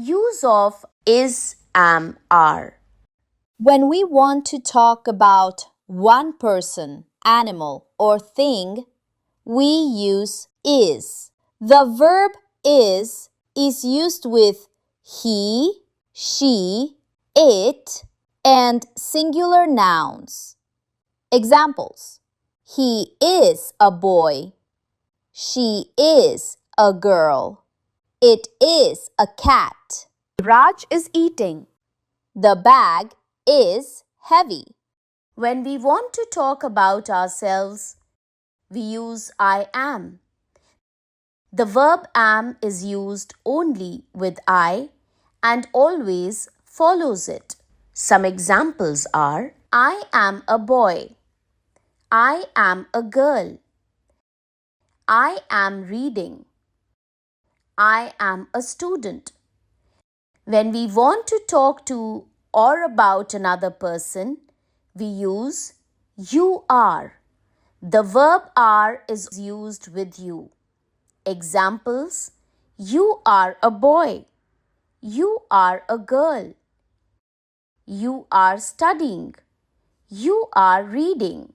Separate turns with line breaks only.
Use of is, am, are.
When we want to talk about one person, animal, or thing, we use is. The verb is used with he, she, it, and singular nouns. Examples: he is a boy. She is a girl. It is a cat.
Raj is eating.
The bag is heavy.
When we want to talk about ourselves, we use I am. The verb am is used only with I and always follows it. Some examples are: I am a boy. I am a girl. I am reading. I am a student. When we want to talk to or about another person, we use you are. The verb are is used with you. Examples: you are a boy. You are a girl. You are studying. You are reading.